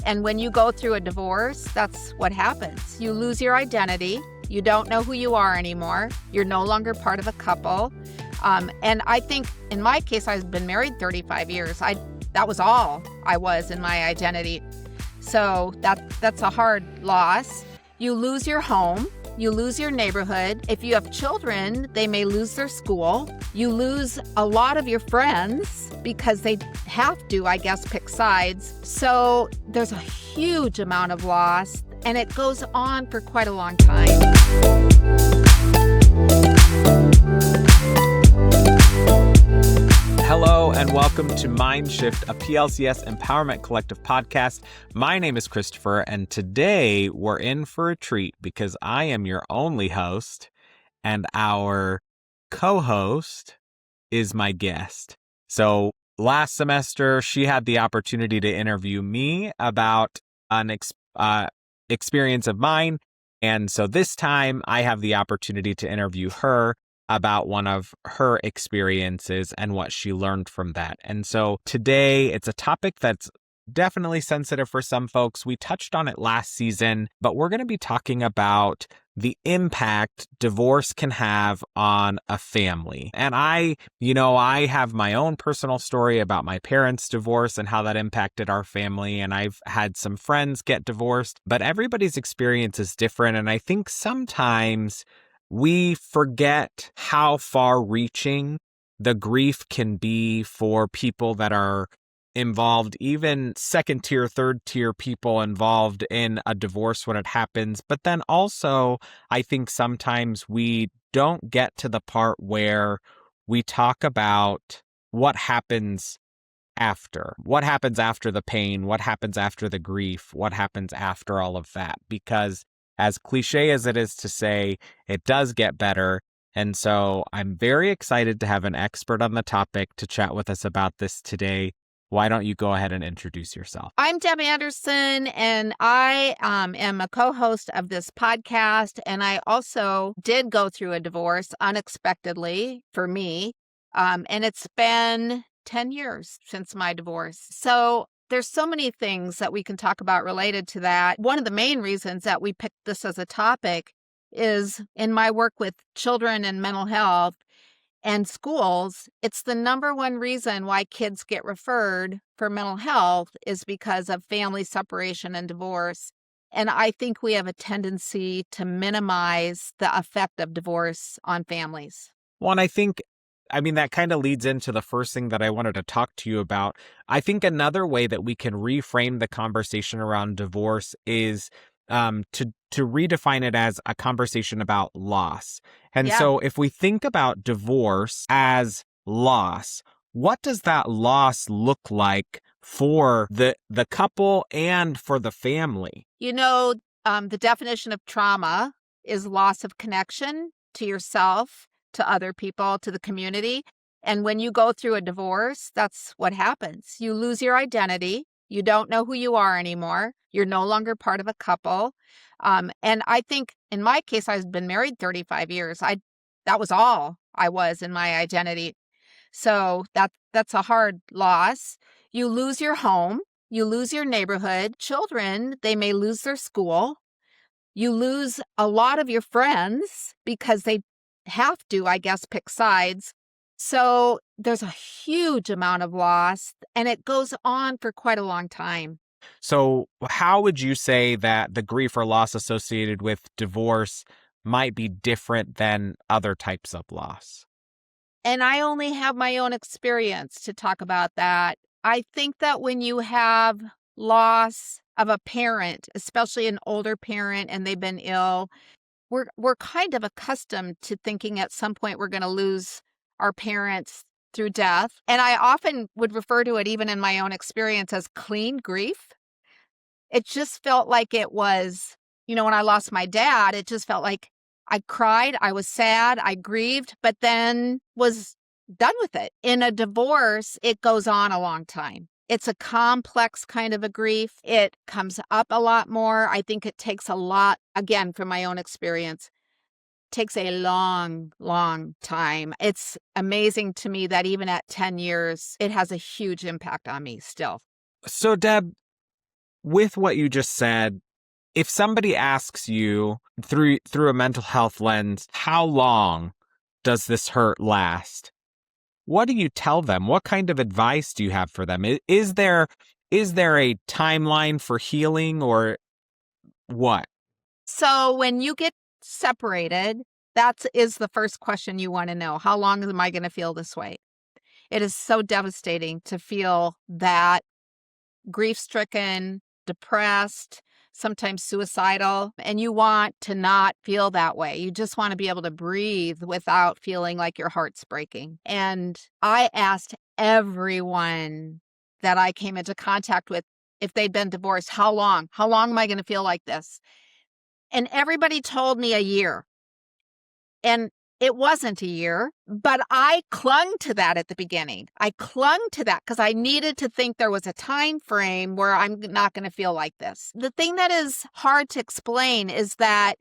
And when you go through a divorce, that's what happens. You lose your identity. You don't know who you are anymore. You're no longer part of a couple. And I think in my case, I've been married 35 years. That was all I was in my identity. So that's a hard loss. You lose your home. You lose your neighborhood. If you have children, they may lose their school. You lose a lot of your friends because they have to, I guess, pick sides. So there's a huge amount of loss, and it goes on for quite a long time. Hello and welcome to Mindshift, a PLCS Empowerment Collective podcast. My name is Christopher, and today we're in for a treat because I am your only host, and our co-host is my guest. So last semester, she had the opportunity to interview me about an experience of mine, and so this time I have the opportunity to interview her about one of her experiences and what she learned from that. And so today it's a topic that's definitely sensitive for some folks. We touched on it last season, but we're going to be talking about the impact divorce can have on a family. And I have my own personal story about my parents' divorce and how that impacted our family. And I've had some friends get divorced, but everybody's experience is different. And I think sometimes we forget how far-reaching the grief can be for people that are involved, even second-tier, third-tier people involved in a divorce when it happens. But then also, I think sometimes we don't get to the part where we talk about what happens after. What happens after the pain? What happens after the grief? What happens after all of that? Because as cliche as it is to say, it does get better. And so I'm very excited to have an expert on the topic to chat with us about this today. Why don't you go ahead and introduce yourself? I'm Deb Anderson, and I am a co-host of this podcast. And I also did go through a divorce unexpectedly for me. And it's been 10 years since my divorce. So there's so many things that we can talk about related to that. One of the main reasons that we picked this as a topic is in my work with children and mental health and schools, it's the number one reason why kids get referred for mental health is because of family separation and divorce. And I think we have a tendency to minimize the effect of divorce on families. Well, and that kind of leads into the first thing that I wanted to talk to you about. I think another way that we can reframe the conversation around divorce is to redefine it as a conversation about loss. And so if we think about divorce as loss, what does that loss look like for the couple and for the family? The definition of trauma is loss of connection to yourself, to other people, to the community. And when you go through a divorce, that's what happens. You lose your identity. You don't know who you are anymore. You're no longer part of a couple. And I think in my case, I've been married 35 years. That was all I was in my identity. So that's a hard loss. You lose your home. You lose your neighborhood. Children, they may lose their school. You lose a lot of your friends because they have to, I guess, pick sides. So there's a huge amount of loss, and it goes on for quite a long time. So how would you say that the grief or loss associated with divorce might be different than other types of loss? And I only have my own experience to talk about that. I think that when you have loss of a parent, especially an older parent, and they've been ill, we're kind of accustomed to thinking at some point we're going to lose our parents through death. And I often would refer to it, even in my own experience, as clean grief. It just felt like it was, when I lost my dad, it just felt like I cried, I was sad, I grieved, but then was done with it. In a divorce, it goes on a long time. It's a complex kind of a grief. It comes up a lot more. I think it takes a lot, again, from my own experience, takes a long, long time. It's amazing to me that even at 10 years, it has a huge impact on me still. So, Deb, with what you just said, if somebody asks you through a mental health lens, how long does this hurt last? What do you tell them? What kind of advice do you have for them? Is there a timeline for healing or what? So when you get separated, that is the first question you want to know. How long am I going to feel this way? It is so devastating to feel that grief-stricken, depressed, sometimes suicidal, and you want to not feel that way. You just want to be able to breathe without feeling like your heart's breaking. And I asked everyone that I came into contact with if they'd been divorced, how long? How long am I going to feel like this? And everybody told me a year. And it wasn't a year, but I clung to that at the beginning. I clung to that because I needed to think there was a time frame where I'm not going to feel like this. The thing that is hard to explain is that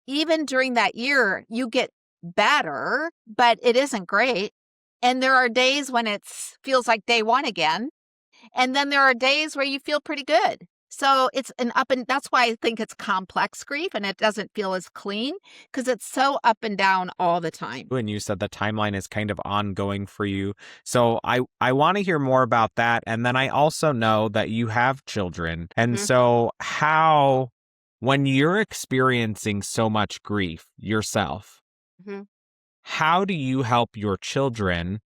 even during that year, you get better, but it isn't great. And there are days when it feels like day one again. And then there are days where you feel pretty good. So it's an up and that's why I think it's complex grief and it doesn't feel as clean because it's so up and down all the time. When you said the timeline is kind of ongoing for you. So I want to hear more about that. And then I also know that you have children. And Mhm. so when you're experiencing so much grief yourself, Mhm. how do you help your children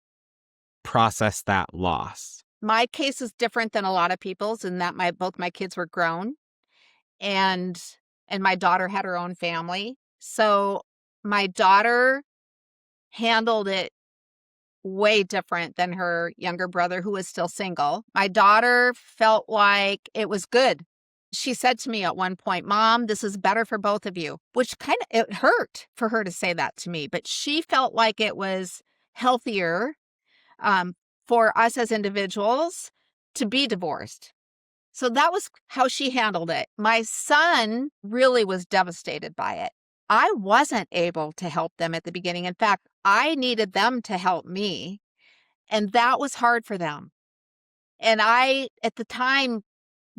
process that loss? My case is different than a lot of people's in that both my kids were grown and my daughter had her own family. So my daughter handled it way different than her younger brother who was still single. My daughter felt like it was good. She said to me at one point, "Mom, this is better for both of you," which it hurt for her to say that to me, but she felt like it was healthier um, for us as individuals to be divorced. So that was how she handled it. My son really was devastated by it. I wasn't able to help them at the beginning. In fact, I needed them to help me, and that was hard for them. And I, at the time,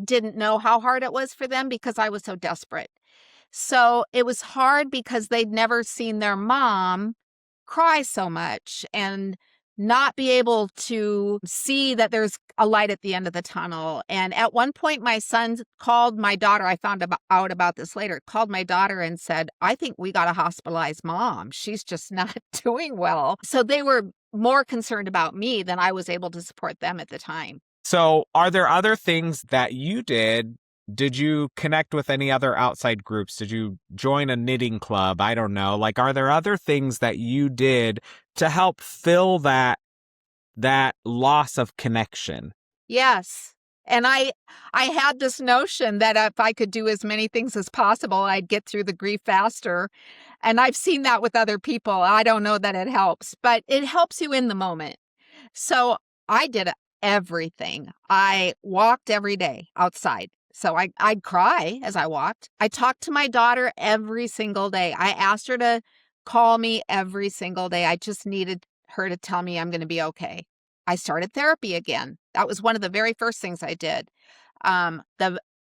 didn't know how hard it was for them because I was so desperate. So it was hard because they'd never seen their mom cry so much and not be able to see that there's a light at the end of the tunnel. And at one point, my son called my daughter. I found out about this later. Called my daughter and said, "I think we got to hospitalize mom. She's just not doing well." So they were more concerned about me than I was able to support them at the time. So are there other things that you did? Did you connect with any other outside groups? Did you join a knitting club? I don't know. Like, are there other things that you did to help fill that loss of connection? Yes. And I had this notion that if I could do as many things as possible, I'd get through the grief faster. And I've seen that with other people. I don't know that it helps, but it helps you in the moment. So I did everything. I walked every day outside. So I'd cry as I walked. I talked to my daughter every single day. I asked her to call me every single day. I just needed her to tell me I'm going to be okay. I started therapy again. That was one of the very first things I did. And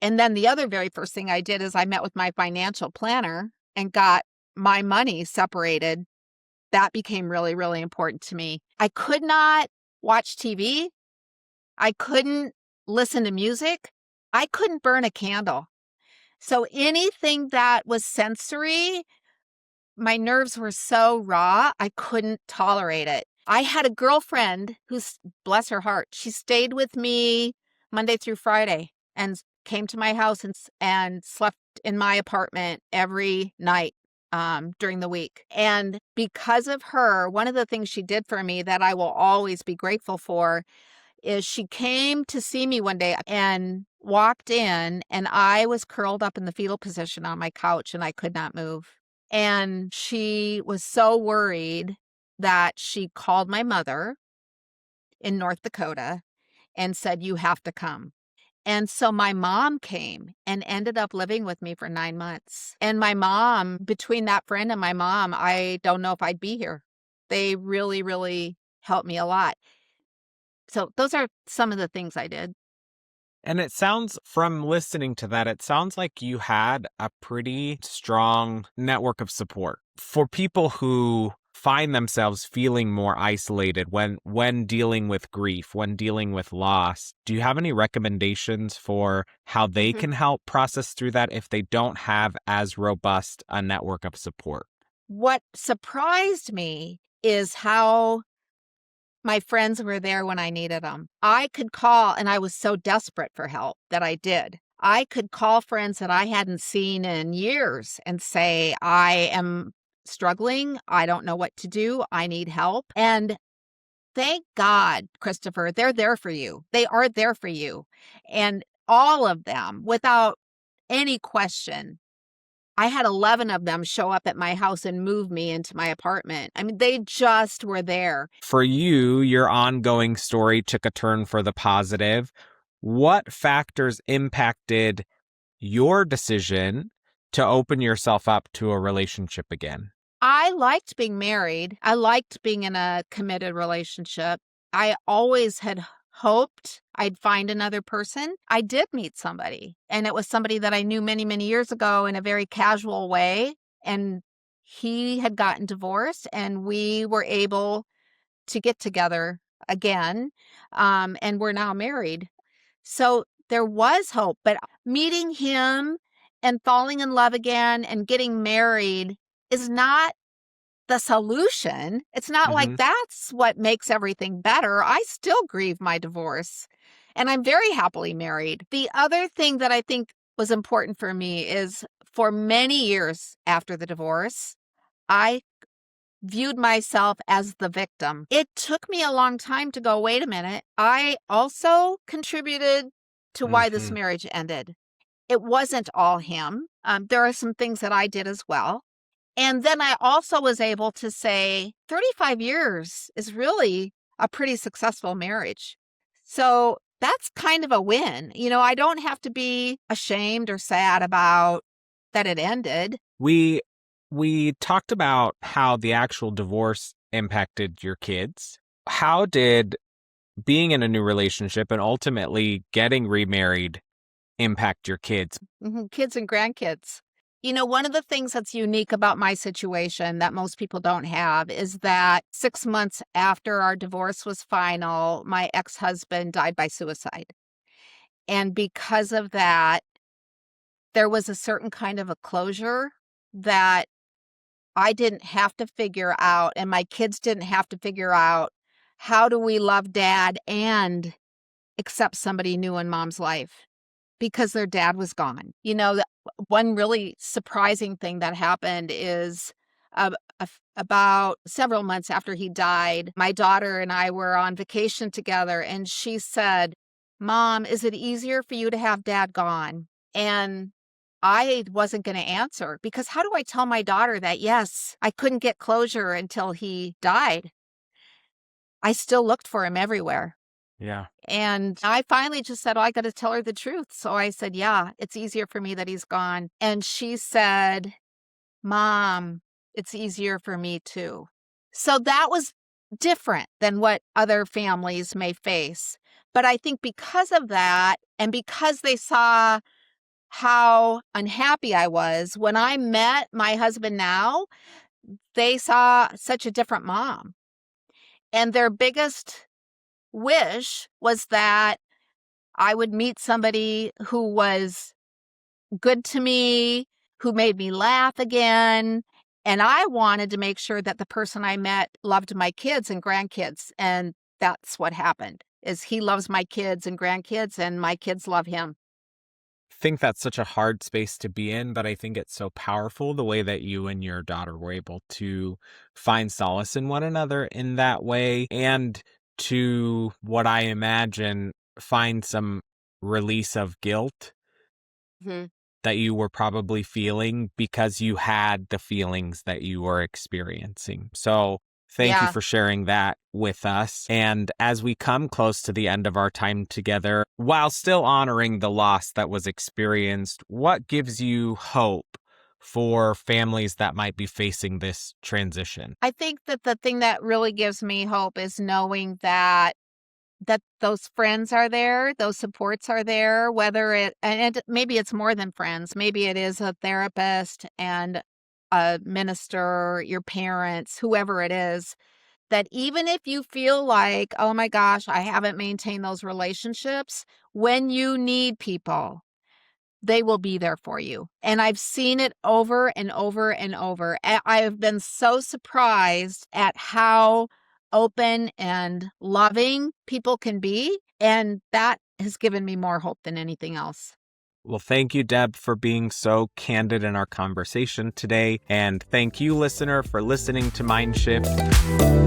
then the other very first thing I did is I met with my financial planner and got my money separated. That became really, really important to me. I could not watch TV. I couldn't listen to music. I couldn't burn a candle. So anything that was sensory, my nerves were so raw, I couldn't tolerate it. I had a girlfriend who's, bless her heart, she stayed with me Monday through Friday and came to my house and slept in my apartment every night during the week. And because of her, one of the things she did for me that I will always be grateful for is she came to see me one day and walked in, and I was curled up in the fetal position on my couch and I could not move. And she was so worried that she called my mother in North Dakota and said, "You have to come." And so my mom came and ended up living with me for 9 months. And my mom, between that friend and my mom, I don't know if I'd be here. They really, really helped me a lot. So those are some of the things I did. And it sounds, from listening to that, it sounds like you had a pretty strong network of support for people who find themselves feeling more isolated when dealing with grief, when dealing with loss. Do you have any recommendations for how they Mhm. can help process through that if they don't have as robust a network of support? What surprised me is how my friends were there when I needed them. I could call, and I was so desperate for help that I did. I could call friends that I hadn't seen in years and say, "I am struggling. I don't know what to do. I need help." And thank God, Christopher, they're there for you. They are there for you. And all of them, without any question, I had 11 of them show up at my house and move me into my apartment. I mean, they just were there. For you, your ongoing story took a turn for the positive. What factors impacted your decision to open yourself up to a relationship again? I liked being married. I liked being in a committed relationship. I always had hoped I'd find another person. I did meet somebody, and it was somebody that I knew many, many years ago in a very casual way. And he had gotten divorced, and we were able to get together again. And we're now married. So there was hope, but meeting him and falling in love again and getting married is not the solution. It's not like Hmm. that's what makes everything better. I still grieve my divorce and I'm very happily married. The other thing that I think was important for me is for many years after the divorce, I viewed myself as the victim. It took me a long time to go, wait a minute. I also contributed to why this Hmm. marriage ended. It wasn't all him. There are some things that I did as well. And then I also was able to say 35 years is really a pretty successful marriage. So that's kind of a win. I don't have to be ashamed or sad about that it ended. We we talked about how the actual divorce impacted your kids. How did being in a new relationship and ultimately getting remarried impact your kids? Kids and grandkids. One of the things that's unique about my situation that most people don't have is that 6 months after our divorce was final, my ex husband died by suicide. And because of that, there was a certain kind of a closure that I didn't have to figure out, and my kids didn't have to figure out how do we love dad and accept somebody new in mom's life because their dad was gone. One really surprising thing that happened is about several months after he died, my daughter and I were on vacation together, and she said, "Mom, is it easier for you to have dad gone?" And I wasn't going to answer because how do I tell my daughter that, yes, I couldn't get closure until he died? I still looked for him everywhere. Yeah. And I finally just said, "Oh, I got to tell her the truth." So I said, "Yeah, it's easier for me that he's gone." And she said, "Mom, it's easier for me too." So that was different than what other families may face. But I think because of that, and because they saw how unhappy I was when I met my husband now, they saw such a different mom. And their biggest wish was that I would meet somebody who was good to me, who made me laugh again. And I wanted to make sure that the person I met loved my kids and grandkids. And that's what happened is he loves my kids and grandkids and my kids love him. Think that's such a hard space to be in, but I think it's so powerful the way that you and your daughter were able to find solace in one another in that way, and to what I imagine find some release of guilt Mhm. that you were probably feeling because you had the feelings that you were experiencing. So, thank you Yeah. for sharing that with us. And as we come close to the end of our time together, while still honoring the loss that was experienced, what gives you hope for families that might be facing this transition? I think that the thing that really gives me hope is knowing that that those friends are there, those supports are there, whether maybe it's more than friends. Maybe it is a therapist and a minister, your parents, whoever it is, that even if you feel like, oh my gosh, I haven't maintained those relationships, when you need people, they will be there for you. And I've seen it over and over and over. I have been so surprised at how open and loving people can be. And that has given me more hope than anything else. Well, thank you, Deb, for being so candid in our conversation today. And thank you, listener, for listening to Mindshift.